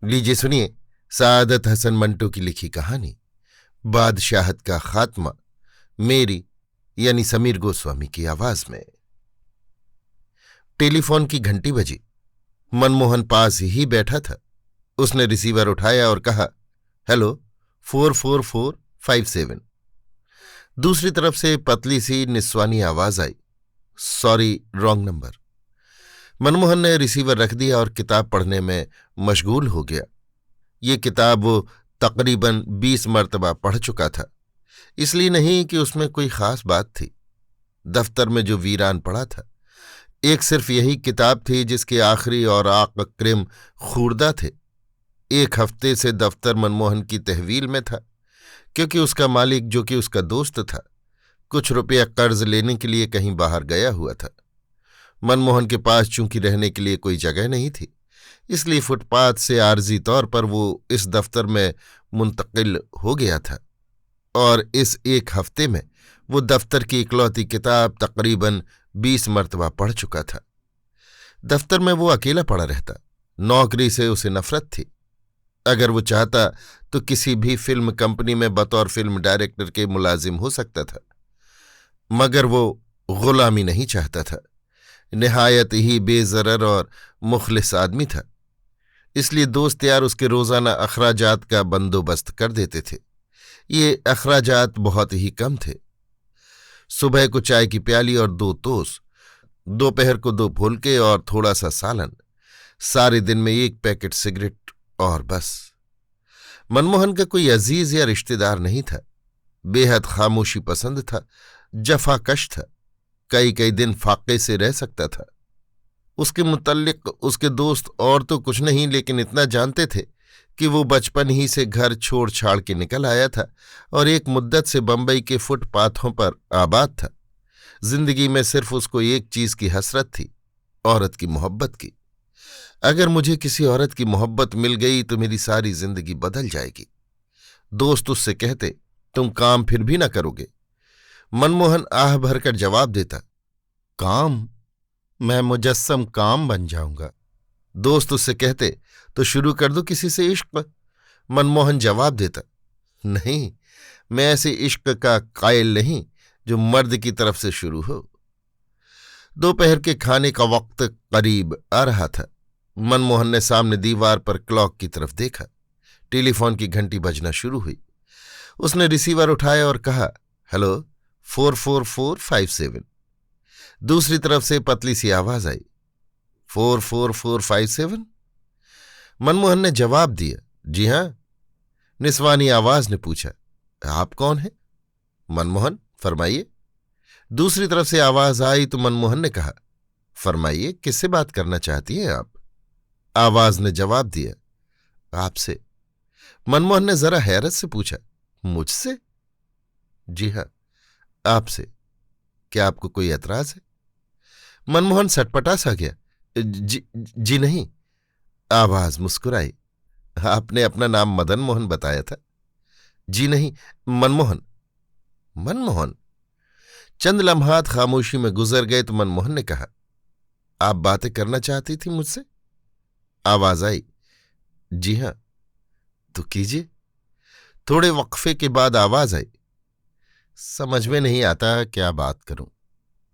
लीजिए सुनिए सादत हसन मंटो की लिखी कहानी बादशाहत का खात्मा, मेरी यानी समीर गोस्वामी की आवाज में। टेलीफोन की घंटी बजी। मनमोहन पास ही बैठा था। उसने रिसीवर उठाया और कहा, हेलो 44457। दूसरी तरफ से पतली सी निस्वानी आवाज आई, सॉरी रॉन्ग नंबर। मनमोहन ने रिसीवर रख दिया और किताब पढ़ने में मशगूल हो गया। ये किताब वो तकरीबन 20 मरतबा पढ़ चुका था, इसलिए नहीं कि उसमें कोई खास बात थी। दफ्तर में जो वीरान पड़ा था, एक सिर्फ यही किताब थी जिसके आखिरी और आक क्रिम खूरदा थे। एक हफ्ते से दफ्तर मनमोहन की तहवील में था, क्योंकि उसका मालिक, जो कि उसका दोस्त था, कुछ रुपया कर्ज लेने के लिए कहीं बाहर गया हुआ था। मनमोहन के पास चूंकि रहने के लिए कोई जगह नहीं थी, इसलिए फुटपाथ से आर्जी तौर पर वो इस दफ्तर में मुंतकिल हो गया था, और इस एक हफ्ते में वो दफ्तर की इकलौती किताब तकरीबन 20 मरतबा पढ़ चुका था। दफ्तर में वो अकेला पड़ा रहता। नौकरी से उसे नफरत थी। अगर वो चाहता तो किसी भी फिल्म कंपनी में बतौर फिल्म डायरेक्टर के मुलाजिम हो सकता था, मगर वो गुलामी नहीं चाहता था। निहायत ही बेजरर और मुखलिस आदमी था, इसलिए दोस्त यार उसके रोजाना अखराजात का बंदोबस्त कर देते थे। ये अखराजात बहुत ही कम थे। सुबह को चाय की प्याली और 2 तोस, दोपहर को 2 फुलके और थोड़ा सा सालन, सारे दिन में 1 पैकेट सिगरेट और बस। मनमोहन का कोई अजीज या रिश्तेदार नहीं था। बेहद खामोशी पसंद था, जफाकश था, कई दिन फाके से रह सकता था। उसके मुतल्लिक उसके दोस्त और तो कुछ नहीं, लेकिन इतना जानते थे कि वो बचपन ही से घर छोड़ छाड़ के निकल आया था और एक मुद्दत से बंबई के फुटपाथों पर आबाद था। जिंदगी में सिर्फ उसको एक चीज की हसरत थी, औरत की मोहब्बत की। अगर मुझे किसी औरत की मोहब्बत मिल गई तो मेरी सारी जिंदगी बदल जाएगी। दोस्त उससे कहते, तुम काम फिर भी ना करोगे? मनमोहन आह भरकर जवाब देता, काम? मैं मुजस्सम काम बन जाऊंगा। दोस्त उससे कहते, तो शुरू कर दो किसी से इश्क। मनमोहन जवाब देता, नहीं, मैं ऐसे इश्क का कायल नहीं जो मर्द की तरफ से शुरू हो। दोपहर के खाने का वक्त करीब आ रहा था। मनमोहन ने सामने दीवार पर क्लॉक की तरफ देखा। टेलीफोन की घंटी बजना शुरू हुई। उसने रिसीवर उठाया और कहा, हेलो 44457। दूसरी तरफ से पतली सी आवाज आई, 44457। मनमोहन ने जवाब दिया, जी हां। निस्वानी आवाज ने पूछा, आप कौन हैं? मनमोहन, फरमाइए। दूसरी तरफ से आवाज आई तो मनमोहन ने कहा, फरमाइए, किससे बात करना चाहती हैं आप? आवाज ने जवाब दिया, आपसे। मनमोहन ने जरा हैरत से पूछा, मुझसे? जी हां, आपसे। क्या आपको कोई एतराज है? मनमोहन सटपटा सा गया। जी नहीं। आवाज मुस्कुराई, आपने अपना नाम मदन मोहन बताया था। जी नहीं, मनमोहन। मनमोहन। चंद लम्हात खामोशी में गुजर गए तो मनमोहन ने कहा, आप बातें करना चाहती थी मुझसे? आवाज आई, जी हां। तो कीजिए। थोड़े वक्फे के बाद आवाज आई, समझ में नहीं आता क्या बात करूं,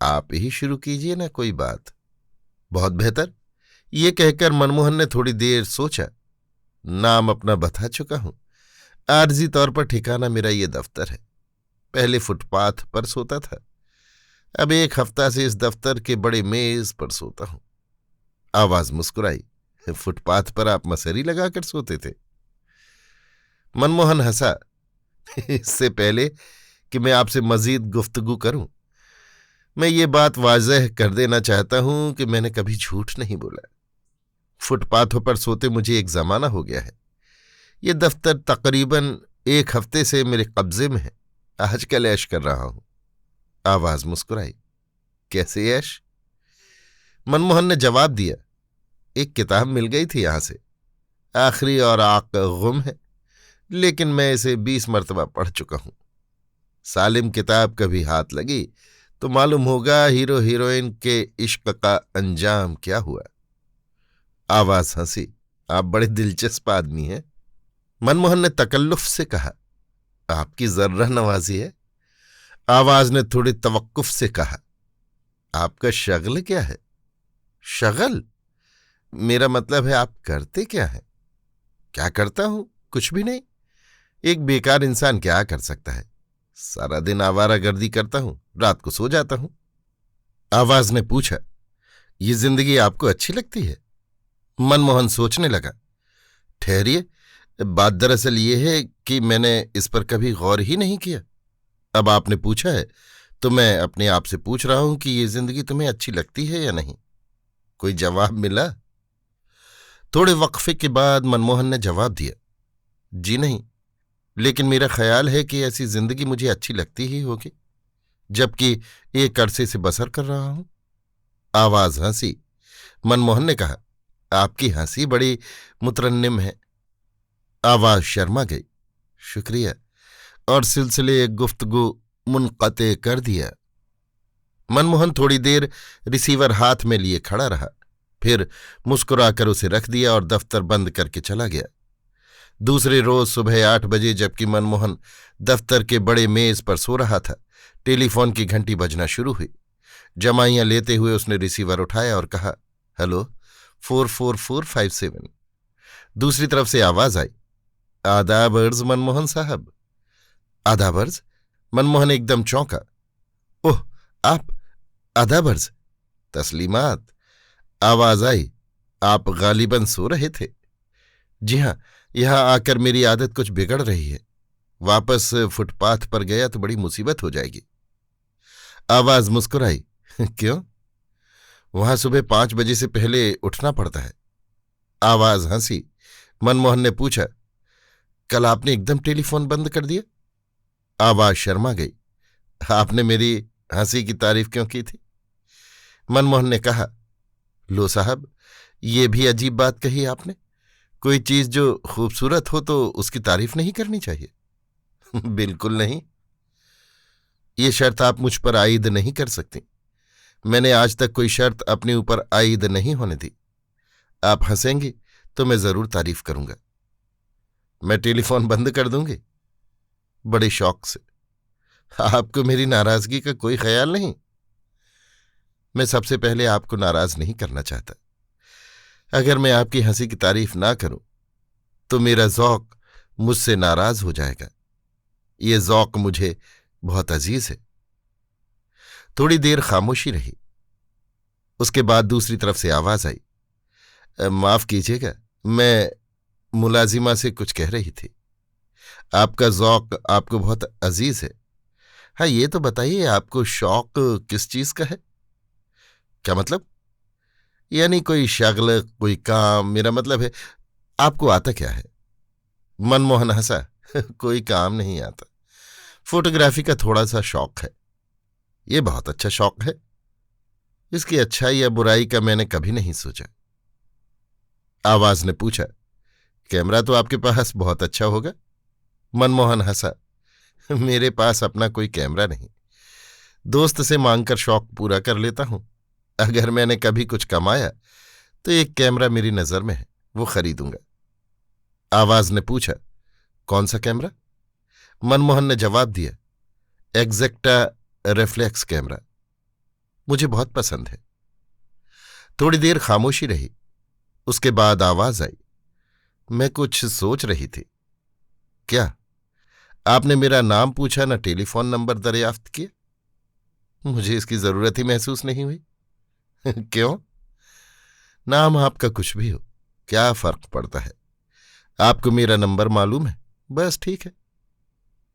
आप ही शुरू कीजिए ना कोई बात। बहुत बेहतर। ये कहकर मनमोहन ने थोड़ी देर सोचा। नाम अपना बता चुका हूं। आर्जी तौर पर ठिकाना मेरा ये दफ्तर है। पहले फुटपाथ पर सोता था, अब 1 हफ्ता से इस दफ्तर के बड़े मेज पर सोता हूं। आवाज मुस्कुराई, फुटपाथ पर आप मसहरी लगाकर सोते थे? मनमोहन हंसा। इससे पहले कि मैं आपसे मजीद गुफ्तगू करूं, मैं ये बात वाज़ेह कर देना चाहता हूं कि मैंने कभी झूठ नहीं बोला। फुटपाथों पर सोते मुझे एक जमाना हो गया है। ये दफ्तर तकरीबन 1 हफ्ते से मेरे कब्जे में है। आजकल ऐश कर रहा हूं। आवाज मुस्कुराई, कैसे ऐश? मनमोहन ने जवाब दिया, एक किताब मिल गई थी यहां से, आखिरी और आक गुम है, लेकिन मैं इसे 20 मरतबा पढ़ चुका हूं। सालिम किताब कभी हाथ लगी तो मालूम होगा हीरो हीरोइन के इश्क का अंजाम क्या हुआ। आवाज हंसी, आप बड़े दिलचस्प आदमी हैं। मनमोहन ने तकल्लुफ से कहा। आपकी जर्रा नवाजी है। आवाज ने थोड़ी तवक्कुफ से कहा। आपका शगल क्या है? शगल? मेरा मतलब है आप करते क्या है? क्या करता हूं? कुछ भी नहीं। एक बेकार इंसान क्या कर सकता है? सारा दिन आवारागर्दी करता हूं, रात को सो जाता हूं। आवाज ने पूछा। ये जिंदगी आपको अच्छी लगती है? मनमोहन सोचने लगा। ठहरिए, बात दरअसल ये है कि मैंने इस पर कभी गौर ही नहीं किया। अब आपने पूछा है तो मैं अपने आप से पूछ रहा हूं कि ये जिंदगी तुम्हें अच्छी लगती है या नहीं। कोई जवाब मिला? थोड़े वक्फे के बाद मनमोहन ने जवाब दिया। जी नहीं, लेकिन मेरा ख्याल है कि ऐसी जिंदगी मुझे अच्छी लगती ही होगी, जबकि एक अरसे से बसर कर रहा हूं। आवाज हंसी। मनमोहन ने कहा, आपकी हंसी बड़ी मुतरन्निम है। आवाज शर्मा गई। शुक्रिया। और सिलसिले गुफ्तगू मुनक़ते कर दिया। मनमोहन थोड़ी देर रिसीवर हाथ में लिए खड़ा रहा, फिर मुस्कुराकर उसे रख दिया और दफ्तर बंद करके चला गया। दूसरे रोज सुबह 8 बजे जबकि मनमोहन दफ्तर के बड़े मेज पर सो रहा था, टेलीफोन की घंटी बजना शुरू हुई। जमाइयां लेते हुए उसने रिसीवर उठाया और कहा, हेलो, 44457। दूसरी तरफ से आवाज आई, आदाब अर्ज मनमोहन साहब। आदाब अर्ज? मनमोहन एकदम चौंका। ओह, आप? आदाब अर्ज। तस्लीमात। आवाज आई, आप गालिबन सो रहे थे? जी हां, यहां आकर मेरी आदत कुछ बिगड़ रही है। वापस फुटपाथ पर गया तो बड़ी मुसीबत हो जाएगी। आवाज मुस्कुराई। क्यों? वहां सुबह 5 बजे से पहले उठना पड़ता है। आवाज हंसी। मनमोहन ने पूछा, कल आपने एकदम टेलीफोन बंद कर दिया? आवाज शर्मा गई। आपने मेरी हंसी की तारीफ क्यों की थी? मनमोहन ने कहा, लो साहब, ये भी अजीब बात कही आपने। कोई चीज जो खूबसूरत हो तो उसकी तारीफ नहीं करनी चाहिए। बिल्कुल नहीं। ये शर्त आप मुझ पर आयद नहीं कर सकती। मैंने आज तक कोई शर्त अपने ऊपर आयद नहीं होने दी। आप हंसेंगी तो मैं जरूर तारीफ करूंगा। मैं टेलीफोन बंद कर दूंगी? बड़े शौक से। आपको मेरी नाराजगी का कोई ख्याल नहीं? मैं सबसे पहले आपको नाराज नहीं करना चाहता। अगर मैं आपकी हंसी की तारीफ ना करूं तो मेरा ज़ौक मुझसे नाराज हो जाएगा। ये ज़ौक मुझे बहुत अजीज है। थोड़ी देर खामोशी रही। उसके बाद दूसरी तरफ से आवाज आई, माफ कीजिएगा, मैं मुलाजिमा से कुछ कह रही थी। आपका ज़ौक आपको बहुत अजीज है। हाँ, ये तो बताइए, आपको शौक किस चीज का है? क्या मतलब? यानी कोई शगल, कोई काम। मेरा मतलब है, आपको आता क्या है? मनमोहन हंसा। कोई काम नहीं आता। फोटोग्राफी का थोड़ा सा शौक है। ये बहुत अच्छा शौक है। इसकी अच्छाई या बुराई का मैंने कभी नहीं सोचा। आवाज ने पूछा, कैमरा तो आपके पास बहुत अच्छा होगा? मनमोहन हंसा। मेरे पास अपना कोई कैमरा नहीं। दोस्त से मांगकर शौक पूरा कर लेता हूं। अगर मैंने कभी कुछ कमाया तो एक कैमरा मेरी नजर में है, वो खरीदूंगा। आवाज ने पूछा, कौन सा कैमरा? मनमोहन ने जवाब दिया, एग्जैक्टा रिफ्लेक्स कैमरा। मुझे बहुत पसंद है। थोड़ी देर खामोशी रही। उसके बाद आवाज आई, मैं कुछ सोच रही थी। क्या? आपने मेरा नाम पूछा, न टेलीफोन नंबर दरियाफ्त किया। मुझे इसकी जरूरत ही महसूस नहीं हुई। क्यों? नाम आपका कुछ भी हो, क्या फर्क पड़ता है? आपको मेरा नंबर मालूम है, बस ठीक है।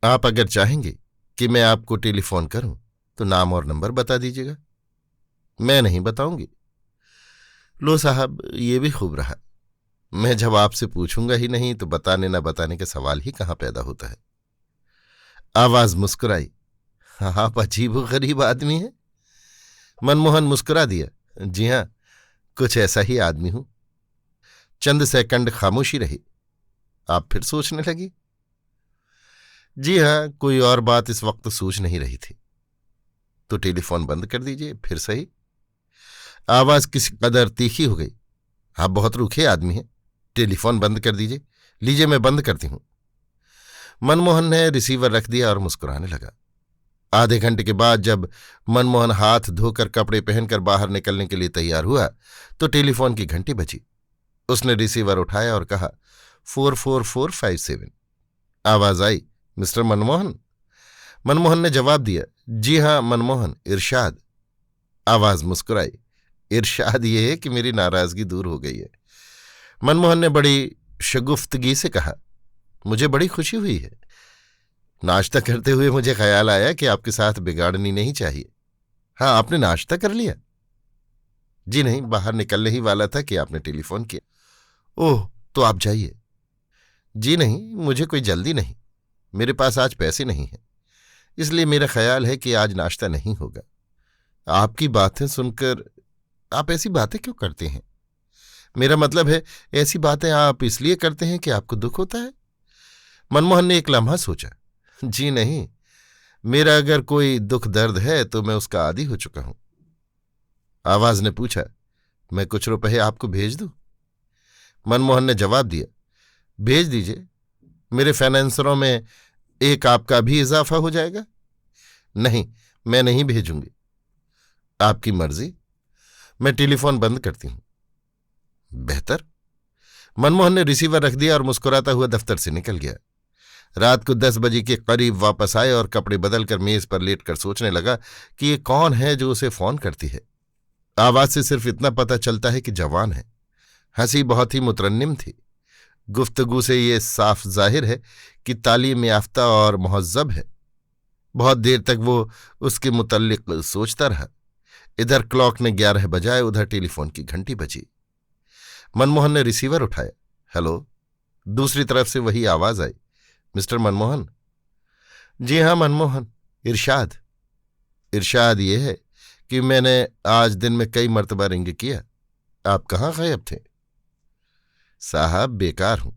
आप अगर चाहेंगे कि मैं आपको टेलीफोन करूं तो नाम और नंबर बता दीजिएगा। मैं नहीं बताऊंगी। लो साहब, ये भी खूब रहा। मैं जब आपसे पूछूंगा ही नहीं तो बताने न बताने का सवाल ही कहां पैदा होता है। आवाज मुस्कुराई। आप अजीब गरीब आदमी हैं। मनमोहन मुस्कुरा दिया। जी हां, कुछ ऐसा ही आदमी हूं। चंद सेकंड खामोशी रही। आप फिर सोचने लगी। जी हां, कोई और बात इस वक्त सूझ नहीं रही थी। तो टेलीफोन बंद कर दीजिए, फिर सही। आवाज किसी कदर तीखी हो गई। आप बहुत रूखे आदमी हैं। टेलीफोन बंद कर दीजिए। लीजिए, मैं बंद करती हूं। मनमोहन ने रिसीवर रख दिया और मुस्कुराने लगा। आधे घंटे के बाद जब मनमोहन हाथ धोकर कपड़े पहनकर बाहर निकलने के लिए तैयार हुआ तो टेलीफोन की घंटी बजी। उसने रिसीवर उठाया और कहा, 44457। आवाज आई, मिस्टर मनमोहन? मनमोहन ने जवाब दिया, जी हां मनमोहन, इरशाद। आवाज मुस्कुराई, इरशाद ये है कि मेरी नाराजगी दूर हो गई है। मनमोहन ने बड़ी शगुफ्तगी से कहा, मुझे बड़ी खुशी हुई है। नाश्ता करते हुए मुझे ख्याल आया कि आपके साथ बिगाड़नी नहीं चाहिए। हाँ, आपने नाश्ता कर लिया? जी नहीं, बाहर निकलने ही वाला था कि आपने टेलीफोन किया। ओह, तो आप जाइए। जी नहीं, मुझे कोई जल्दी नहीं। मेरे पास आज पैसे नहीं हैं, इसलिए मेरा ख्याल है कि आज नाश्ता नहीं होगा। आपकी बातें सुनकर आप ऐसी बातें क्यों करते हैं? मेरा मतलब है, ऐसी बातें आप इसलिए करते हैं कि आपको दुख होता है? मनमोहन ने एक लम्हा सोचा। जी नहीं, मेरा अगर कोई दुख दर्द है तो मैं उसका आदी हो चुका हूं। आवाज ने पूछा, मैं कुछ रुपए आपको भेज दूं? मनमोहन ने जवाब दिया, भेज दीजिए। मेरे फाइनेंसरों में एक आपका भी इजाफा हो जाएगा। नहीं, मैं नहीं भेजूंगी। आपकी मर्जी। मैं टेलीफोन बंद करती हूं। बेहतर। मनमोहन ने रिसीवर रख दिया और मुस्कुराता हुआ दफ्तर से निकल गया। रात को 10 बजे के करीब वापस आए और कपड़े बदलकर मेज पर लेटकर सोचने लगा कि ये कौन है जो उसे फोन करती है। आवाज से सिर्फ इतना पता चलता है कि जवान है। हंसी बहुत ही मुतरन्निम थी। गुफ्तगू से ये साफ जाहिर है कि तालीम याफ्ता और मुहज्जब है। बहुत देर तक वो उसके मुतल्लिक सोचता रहा। इधर क्लॉक ने 11 बजाए, उधर टेलीफोन की घंटी बजी। मनमोहन ने रिसीवर उठाया। हेलो। दूसरी तरफ से वही आवाज आई, मिस्टर मनमोहन? जी हां मनमोहन, इरशाद। इरशाद ये है कि मैंने आज दिन में कई मर्तबा रिंग किया। आप कहाँ गायब थे? साहब, बेकार हूं,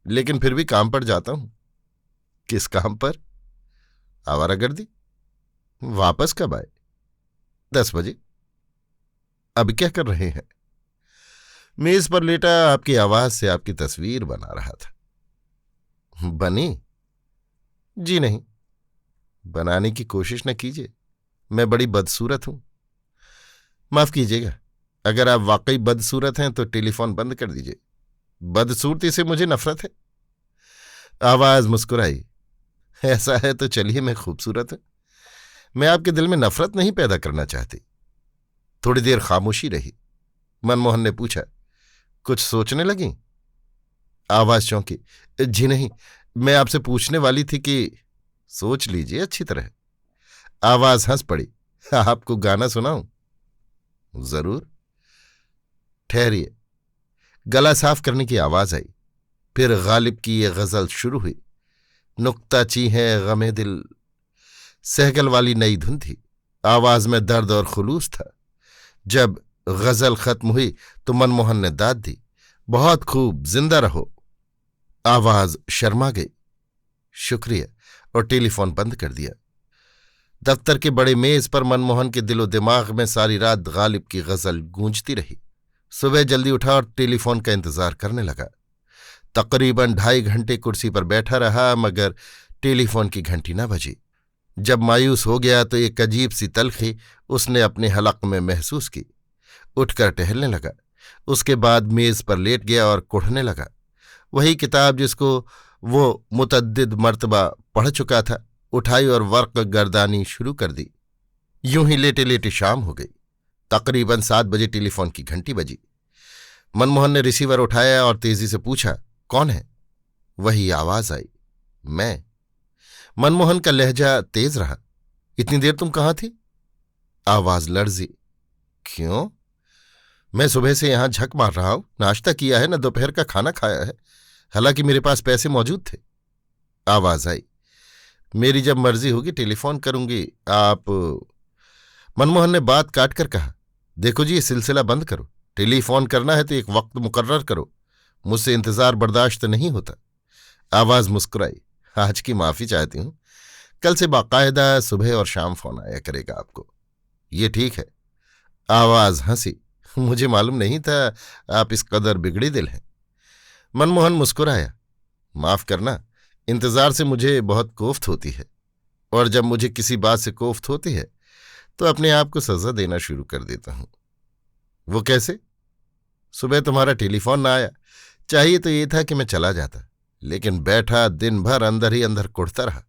लेकिन फिर भी काम पर जाता हूं। किस काम पर? आवारागर्दी। वापस कब आए? 10 बजे। अब क्या कर रहे हैं? मेज पर लेटा आपकी आवाज से आपकी तस्वीर बना रहा था। बनी? जी नहीं। बनाने की कोशिश न कीजिए, मैं बड़ी बदसूरत हूं। माफ कीजिएगा, अगर आप वाकई बदसूरत हैं तो टेलीफोन बंद कर दीजिए। बदसूरती से मुझे नफरत है। आवाज मुस्कुराई, ऐसा है तो चलिए, मैं खूबसूरत हूं। मैं आपके दिल में नफरत नहीं पैदा करना चाहती। थोड़ी देर खामोशी रही। मनमोहन ने पूछा, कुछ सोचने लगी? आवाज चौंकी, जी नहीं, मैं आपसे पूछने वाली थी कि सोच लीजिए अच्छी तरह। आवाज हंस पड़ी, आपको गाना सुनाऊं? जरूर। ठहरिए। गला साफ करने की आवाज आई। फिर गालिब की ये गजल शुरू हुई। नुक्ताची है गमे दिल, सहगल वाली नई धुन थी। आवाज में दर्द और खुलूस था। जब गजल खत्म हुई तो मनमोहन ने दाद दी, बहुत खूब, जिंदा रहो। आवाज शर्मा गई। शुक्रिया, और टेलीफोन बंद कर दिया। दफ्तर के बड़े मेज पर मनमोहन के दिलो दिमाग में सारी रात गालिब की गजल गूंजती रही। सुबह जल्दी उठा और टेलीफोन का इंतजार करने लगा। तकरीबन 2.5 घंटे कुर्सी पर बैठा रहा, मगर टेलीफोन की घंटी न बजी। जब मायूस हो गया तो एक अजीब सी तलखी उसने अपने हलक में महसूस की। उठकर टहलने लगा। उसके बाद मेज पर लेट गया और कुढ़ने लगा। वही किताब जिसको वो मुतअद्दिद मर्तबा पढ़ चुका था उठाई और वर्क गर्दानी शुरू कर दी। यूं ही लेटे लेटे शाम हो गई। तकरीबन 7 बजे टेलीफोन की घंटी बजी। मनमोहन ने रिसीवर उठाया और तेजी से पूछा, कौन है? वही आवाज आई, मैं। मनमोहन का लहजा तेज रहा। इतनी देर तुम कहाँ थी? आवाज लर्जी। क्यों? मैं सुबह से यहां झक मार रहा हूं, नाश्ता किया है न दोपहर का खाना खाया है, हालांकि मेरे पास पैसे मौजूद थे। आवाज आई, मेरी जब मर्जी होगी टेलीफोन करूंगी। आप? मनमोहन ने बात काटकर कहा, देखो जी, ये सिलसिला बंद करो। टेलीफोन करना है तो एक वक्त मुकर्रर करो, मुझसे इंतजार बर्दाश्त नहीं होता। आवाज मुस्कुराई, आज की माफी चाहती हूं, कल से बाकायदा सुबह और शाम फोन आया करेगा आपको। ये ठीक है। आवाज हंसी, मुझे मालूम नहीं था आप इस कदर बिगड़ी दिल हैं। मनमोहन मुस्कुराया। माफ करना, इंतजार से मुझे बहुत कोफ्त होती है, और जब मुझे किसी बात से कोफ्त होती है तो अपने आप को सजा देना शुरू कर देता हूं। वो कैसे? सुबह तुम्हारा टेलीफोन ना आया। चाहिए तो ये था कि मैं चला जाता, लेकिन बैठा दिन भर अंदर ही अंदर कुढ़ता रहा।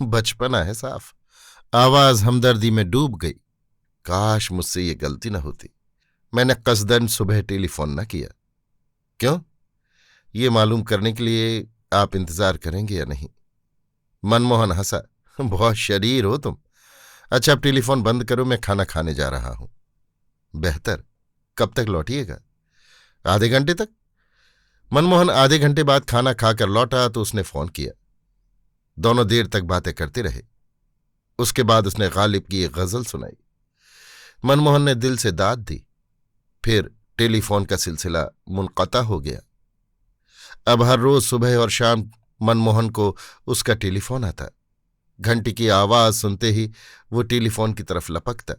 बचपना है साफ। आवाज हमदर्दी में डूब गई। काश मुझसे ये गलती न होती। मैंने कसदन सुबह टेलीफोन न किया। क्यों? ये मालूम करने के लिए आप इंतजार करेंगे या नहीं। मनमोहन हंसा। बहुत शरीर हो तुम। अच्छा, अब टेलीफोन बंद करो, मैं खाना खाने जा रहा हूं। बेहतर। कब तक लौटिएगा? आधे घंटे तक। मनमोहन आधे घंटे बाद खाना खाकर लौटा तो उसने फोन किया। दोनों देर तक बातें करते रहे। उसके बाद उसने गालिब की एक गजल सुनाई। मनमोहन ने दिल से दाद दी। फिर टेलीफोन का सिलसिला मुनक़ता हो गया। अब हर रोज सुबह और शाम मनमोहन को उसका टेलीफोन आता। घंटी की आवाज सुनते ही वो टेलीफोन की तरफ लपकता।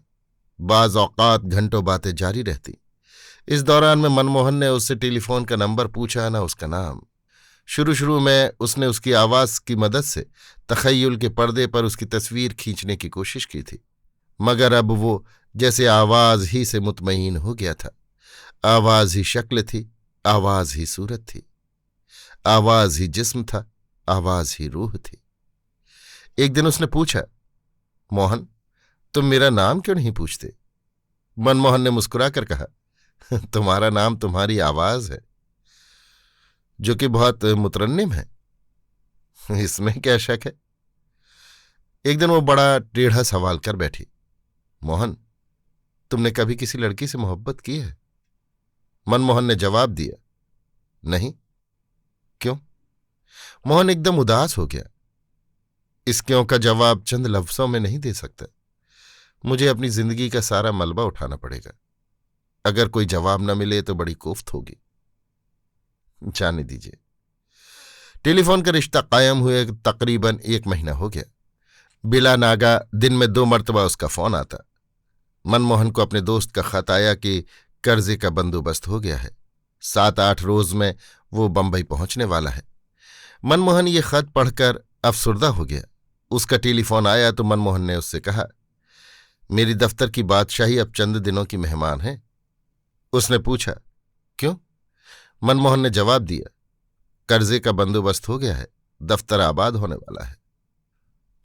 बाज औकात घंटों बातें जारी रहती। इस दौरान में मनमोहन ने उससे टेलीफोन का नंबर पूछा, न उसका नाम। शुरू में उसने उसकी आवाज की मदद से तखय्युल के पर्दे पर उसकी तस्वीर खींचने की कोशिश की थी, मगर अब वो जैसे आवाज ही से मुतमईन हो गया था। आवाज ही शक्ल थी, आवाज ही सूरत थी, आवाज ही जिस्म था, आवाज ही रूह थी। एक दिन उसने पूछा, मोहन, तुम मेरा नाम क्यों नहीं पूछते? मनमोहन ने मुस्कुराकर कहा, तुम्हारा नाम तुम्हारी आवाज है, जो कि बहुत मुतरन्निम है। इसमें क्या शक है? एक दिन वो बड़ा टेढ़ा सवाल कर बैठी। मोहन, तुमने कभी किसी लड़की से मोहब्बत की है? मनमोहन ने जवाब दिया, नहीं। क्यों? मोहन एकदम उदास हो गया। इस क्यों का जवाब चंद लफ्जों में नहीं दे सकता। मुझे अपनी जिंदगी का सारा मलबा उठाना पड़ेगा। अगर कोई जवाब न मिले तो बड़ी कोफ्त होगी। जाने दीजिए। टेलीफोन का रिश्ता कायम हुए तकरीबन 1 महीना हो गया। बिला नागा दिन में 2 मरतबा उसका फोन आता। मनमोहन को अपने दोस्त का खत आया कि कर्जे का बंदोबस्त हो गया है। 7-8 रोज में वो बंबई पहुंचने वाला है। मनमोहन ये खत पढ़कर अफसुर्दा हो गया। उसका टेलीफोन आया तो मनमोहन ने उससे कहा, मेरी दफ्तर की बादशाही अब चंद दिनों की मेहमान है। उसने पूछा, क्यों? मनमोहन ने जवाब दिया, कर्जे का बंदोबस्त हो गया है, दफ्तर आबाद होने वाला है।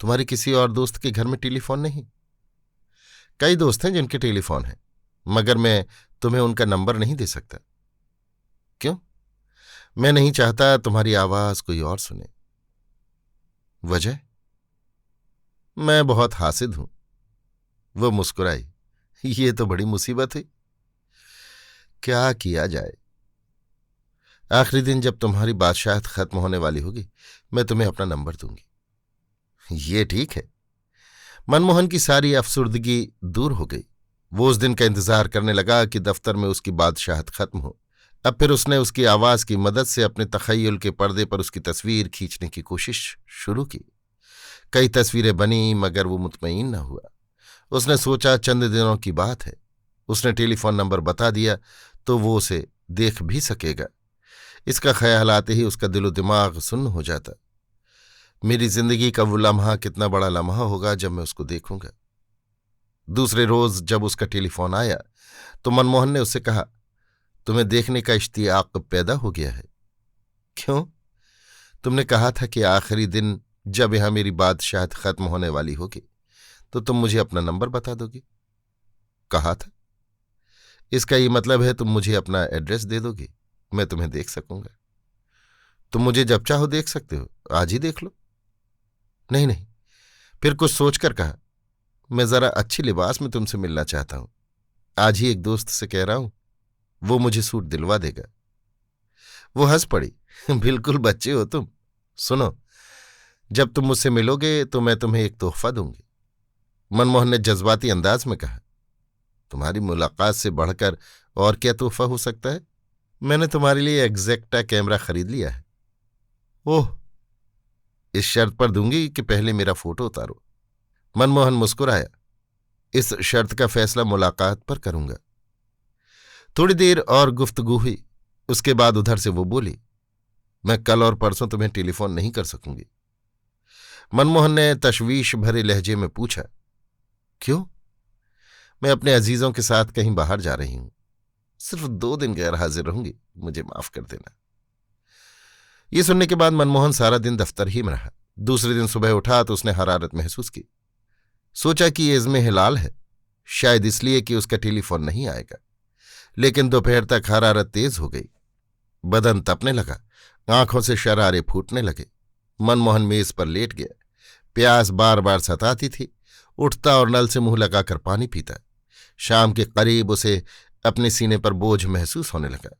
तुम्हारे किसी और दोस्त के घर में टेलीफोन नहीं? कई दोस्त हैं जिनके टेलीफोन हैं, मगर मैं तुम्हें उनका नंबर नहीं दे सकता। क्यों? मैं नहीं चाहता तुम्हारी आवाज कोई और सुने। वजह? मैं बहुत हासिद हूं। वो मुस्कुराई। ये तो बड़ी मुसीबत है। क्या किया जाए? आखिरी दिन जब तुम्हारी बादशाहत खत्म होने वाली होगी, मैं तुम्हें अपना नंबर दूंगी। ये ठीक है। मनमोहन की सारी अफसुर्दगी दूर हो गई। वो उस दिन का इंतजार करने लगा कि दफ्तर में उसकी बादशाहत खत्म हो। अब फिर उसने उसकी आवाज की मदद से अपने तखय्युल के पर्दे पर उसकी तस्वीर खींचने की कोशिश शुरू की। कई तस्वीरें बनी, मगर वो मुतमईन न हुआ। उसने सोचा चंद दिनों की बात है। उसने टेलीफोन नंबर बता दिया तो वो उसे देख भी सकेगा। इसका ख्याल आते ही उसका दिलो दिमाग सुन्न हो जाता। मेरी जिंदगी का वो लम्हा कितना बड़ा लम्हा होगा जब मैं उसको देखूंगा। दूसरे रोज जब उसका टेलीफोन आया तो मनमोहन ने उससे कहा, तुम्हें देखने का इश्तियाक पैदा हो गया है। क्यों? तुमने कहा था कि आखिरी दिन जब यहां मेरी बादशाहत खत्म होने वाली होगी तो तुम मुझे अपना नंबर बता दोगी। कहा था। इसका ये मतलब है तुम मुझे अपना एड्रेस दे दोगी, मैं तुम्हें देख सकूंगा। तुम मुझे जब चाहो देख सकते हो, आज ही देख लो। नहीं नहीं। फिर कुछ सोचकर कहा, मैं जरा अच्छी लिबास में तुमसे मिलना चाहता हूं। आज ही एक दोस्त से कह रहा हूं, वो मुझे सूट दिलवा देगा। वो हंस पड़ी। बिल्कुल बच्चे हो तुम। सुनो, जब तुम मुझसे मिलोगे तो मैं तुम्हें एक तोहफा दूंगी। मनमोहन ने जज्बाती अंदाज में कहा, तुम्हारी मुलाकात से बढ़कर और क्या तोहफा हो सकता है? मैंने तुम्हारे लिए एग्जैक्टा कैमरा खरीद लिया है। ओह, इस शर्त पर दूंगी कि पहले मेरा फोटो उतारो। मनमोहन मुस्कुराया। इस शर्त का फैसला मुलाकात पर करूंगा। थोड़ी देर और गुफ्तगू हुई। उसके बाद उधर से वो बोली, मैं कल और परसों तुम्हें टेलीफोन नहीं कर सकूंगी। मनमोहन ने तशवीश भरे लहजे में पूछा, क्यों? मैं अपने अजीजों के साथ कहीं बाहर जा रही हूं, सिर्फ 2 दिन गैर हाजिर रहूंगी, मुझे माफ कर देना। ये सुनने के बाद मनमोहन सारा दिन दफ्तर ही में रहा। दूसरे दिन सुबह उठा तो उसने हरारत महसूस की। सोचा कि ये इज़्मे हिलाल है, शायद इसलिए कि उसका टेलीफोन नहीं आएगा। लेकिन दोपहर तक हरारत तेज हो गई, बदन तपने लगा, आंखों से शरारे फूटने लगे। मनमोहन मेज पर लेट गया। प्यास बार बार सताती थी। उठता और नल से मुंह लगाकर पानी पीता। शाम के करीब उसे अपने सीने पर बोझ महसूस होने लगा।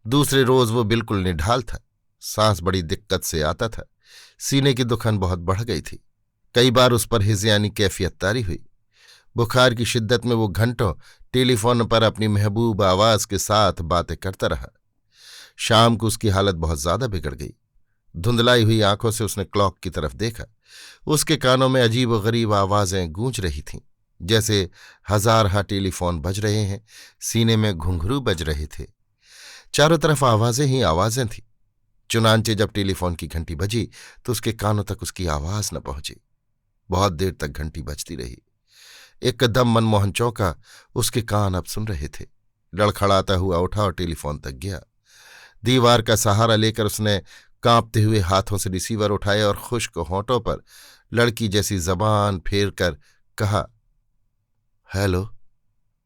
दूसरे रोज वो बिल्कुल निढाल था। सांस बड़ी दिक्कत से आता था। सीने की दुखन बहुत बढ़ गई थी। कई बार उस पर हिज़यानी कैफियत तारी हुई। बुखार की शिद्दत में वो घंटों टेलीफोन पर अपनी महबूब आवाज के साथ बातें करता रहा। शाम को उसकी हालत बहुत ज्यादा बिगड़ गई। धुंधलाई हुई आंखों से उसने क्लॉक की तरफ देखा। उसके कानों में अजीब व गरीब आवाजें गूंज रही थीं, जैसे हजारहा टेलीफोन बज रहे हैं। सीने में घुंघरू बज रहे थे। चारों तरफ आवाजें ही आवाजें थीं। चुनांचे जब टेलीफोन की घंटी बजी तो उसके कानों तक उसकी आवाज न पहुंची। बहुत देर तक घंटी बजती रही। एकदम मनमोहन चौंका। उसके कान अब सुन रहे थे। लड़खड़ाता हुआ उठा और टेलीफोन तक गया। दीवार का सहारा लेकर उसने कांपते हुए हाथों से रिसीवर उठाए और खुश्क होंठों पर लड़की जैसी जबान फेर कर कहा, हेलो।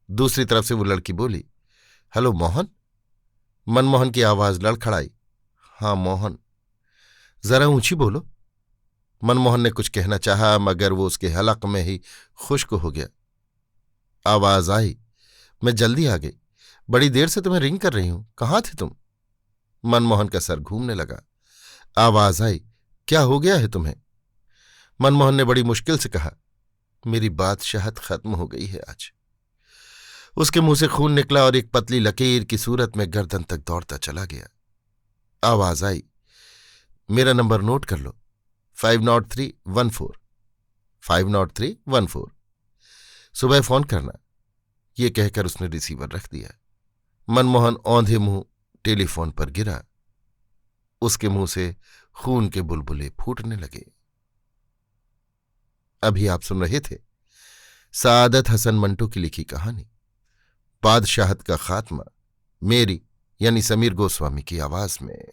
दूसरी तरफ से वो लड़की बोली, हेलो मोहन। मनमोहन की आवाज लड़खड़ाई, हाँ मोहन। जरा ऊंची बोलो। मनमोहन ने कुछ कहना चाहा, मगर वो उसके हलक में ही खुश्क हो गया। आवाज आई, मैं जल्दी आ गई, बड़ी देर से तुम्हें रिंग कर रही हूं, कहाँ थे तुम? मनमोहन का सर घूमने लगा। आवाज आई, क्या हो गया है तुम्हें? मनमोहन ने बड़ी मुश्किल से कहा, मेरी बादशाहत खत्म हो गई है आज। उसके मुंह से खून निकला और एक पतली लकीर की सूरत में गर्दन तक दौड़ता चला गया। आवाज आई, मेरा नंबर नोट कर लो, 50314 50314। सुबह फोन करना। ये कहकर उसने रिसीवर रख दिया। मनमोहन औंधे मुंह टेलीफोन पर गिरा। उसके मुंह से खून के बुलबुले फूटने लगे। अभी आप सुन रहे थे सादत हसन मंटो की लिखी कहानी बादशाहत का खात्मा, मेरी यानी समीर गोस्वामी की आवाज में।